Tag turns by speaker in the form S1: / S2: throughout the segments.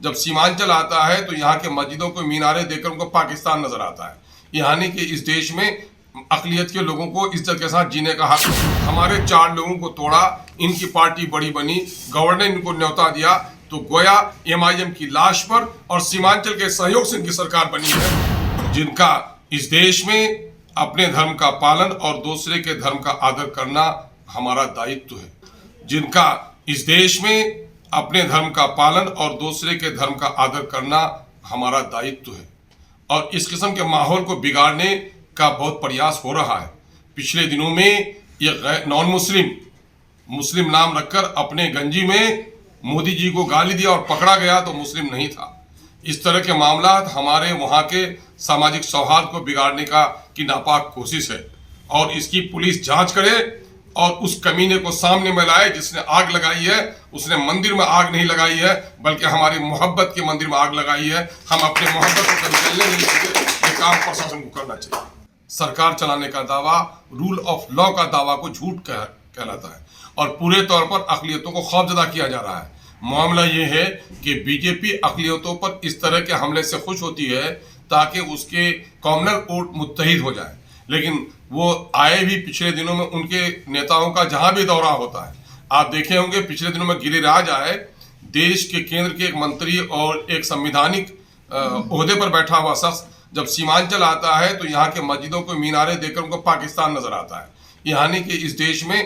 S1: जब सीमांचल आता है तो यहाँ के मस्जिदों को मीनारे देखकर उनको पाकिस्तान नजर आता है। यानी कि इस देश में अकलियत के लोगों को इज्जत के साथ जीने का हक। हमारे 4 लोगों को तोड़ा, इनकी पार्टी बड़ी बनी, गवर्नर ने इनको न्योता दिया, तो गोया MIM की लाश पर और सीमांचल के सहयोग से इनकी सरकार बनी है। जिनका इस देश में अपने धर्म का पालन और दूसरे के धर्म का आदर करना हमारा दायित्व है। जिनका इस देश में अपने धर्म का पालन और दूसरे के धर्म का आदर करना हमारा दायित्व है। और इस किस्म के माहौल को बिगाड़ने का बहुत प्रयास हो रहा है। पिछले दिनों में ये नॉन मुस्लिम नाम रखकर अपने गंजी में मोदी जी को गाली दिया और पकड़ा गया तो मुस्लिम नहीं था। इस तरह के मामला हमारे वहाँ के सामाजिक सौहार्द को बिगाड़ने की नापाक कोशिश है और इसकी पुलिस जांच करे और उस कमीने को सामने में लाए जिसने आग लगाई है। उसने मंदिर में आग नहीं लगाई है बल्कि हमारी मोहब्बत के मंदिर में आग लगाई है। हम अपने मोहब्बत को निकलने नहीं देंगे। ये काम प्रशासन को करना चाहिए। सरकार चलाने का दावा, रूल ऑफ लॉ का दावा को झूठ कहलाता है और पूरे तौर पर अक़लियतों को खौफजदा किया जा रहा है। मामला ये है कि बीजेपी अक़लियतों पर इस तरह के हमले से खुश होती है ताकि उसके कॉमनर वोट मुत्तहिद हो जाए, लेकिन वो आए भी पिछले दिनों में उनके नेताओं का जहां भी दौरा होता है। आप देखे होंगे पिछले दिनों में गिरिराज आए, देश के केंद्र के एक मंत्री और एक संवैधानिक ओहदे पर बैठा हुआ शख्स जब सीमांचल आता है तो यहाँ के मस्जिदों को मीनारे देखकर उनको पाकिस्तान नजर आता है। यानी कि इस देश में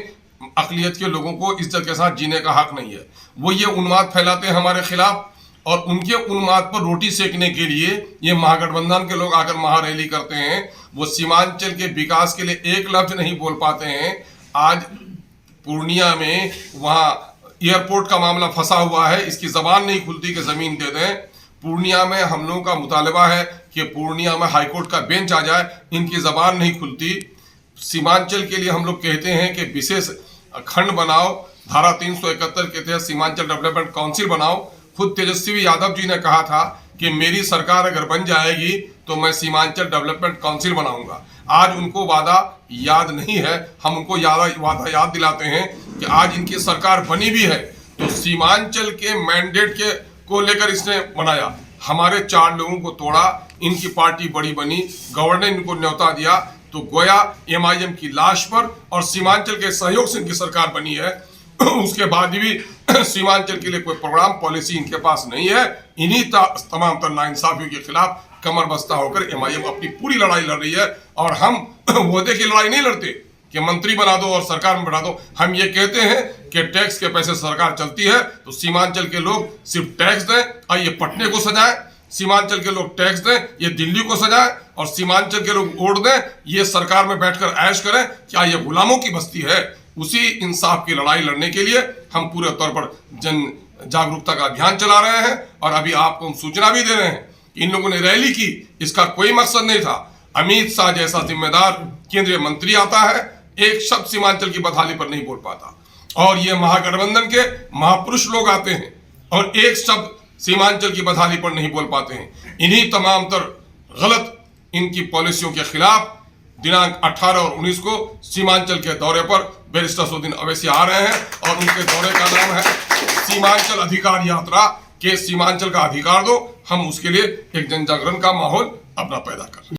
S1: अक़लियत के लोगों को इज्जत के साथ जीने का हक नहीं है। वो ये उन्माद फैलाते हैं हमारे खिलाफ और उनके उन्माद पर रोटी सेकने के लिए ये महागठबंधन के लोग आकर महारैली करते हैं। वो सीमांचल के विकास के लिए एक लफ्ज नहीं बोल पाते हैं। आज पूर्णिया में वहाँ एयरपोर्ट का मामला फंसा हुआ है, इसकी जबान नहीं खुलती कि जमीन दे दें। पूर्णिया में हम लोगों का मुतालबा है कि पूर्णिया में हाईकोर्ट का बेंच आ जाए, इनकी जबान नहीं खुलती। सीमांचल के लिए हम लोग कहते हैं कि विशेष खंड बनाओ, धारा 371 के तहत सीमांचल डेवलपमेंट काउंसिल बनाओ। खुद तेजस्वी यादव जी ने कहा था कि मेरी सरकार अगर बन जाएगी तो मैं सीमांचल डेवलपमेंट काउंसिल बनाऊंगा। आज उनको वादा याद नहीं है, हम उनको वादा याद दिलाते हैं कि आज इनकी सरकार बनी भी है तो सीमांचल के मैंडेट को लेकर इसने बनाया। हमारे 4 लोगों को तोड़ा, इनकी पार्टी बड़ी बनी, गवर्नर ने इनको न्योता दिया, तो गोया MIM की लाश पर और सीमांचल के सहयोग से इनकी सरकार बनी है। उसके बाद भी सीमांचल के लिए कोई प्रोग्राम पॉलिसी इनके पास नहीं है। इन्हीं तमाम तर नाइंसाफियों के खिलाफ कमर बस्ता होकर MIM अपनी पूरी लड़ाई लड़ रही है। और हम वोदे की लड़ाई नहीं लड़ते कि मंत्री बना दो और सरकार में बैठा दो। हम ये कहते हैं कि टैक्स के पैसे सरकार चलती है तो सीमांचल के लोग सिर्फ टैक्स दें और ये पटने को सजाए, सीमांचल के लोग टैक्स दें, ये दिल्ली को सजाए और सीमांचल के लोग वोट दें, ये सरकार में बैठकर ऐश करें। क्या ये गुलामों की बस्ती है? उसी इंसाफ की लड़ाई लड़ने के लिए हम पूरे तौर पर जन जागरूकता का अभियान चला रहे हैं और अभी आपको हम सूचना भी दे रहे हैं कि इन लोगों ने रैली की, इसका कोई मकसद नहीं था। अमित शाह जैसा जिम्मेदार केंद्रीय मंत्री आता है, एक शब्द सीमांचल की बदहाली पर नहीं बोल पाता और ये महागठबंधन के महापुरुष लोग आते हैं और एक शब्द सीमांचल की बदहाली पर नहीं बोल पाते हैं। इन्हीं तमाम तर गलत इनकी पॉलिसियों के खिलाफ दिनांक 18 और 19 को सीमांचल के दौरे पर बैरिस्टर असदुद्दीन अवैसी आ रहे हैं और उनके दौरे का नाम है सीमांचल अधिकार यात्रा के सीमांचल का अधिकार दो। हम उसके लिए एक जन जागरण का माहौल अपना पैदा कर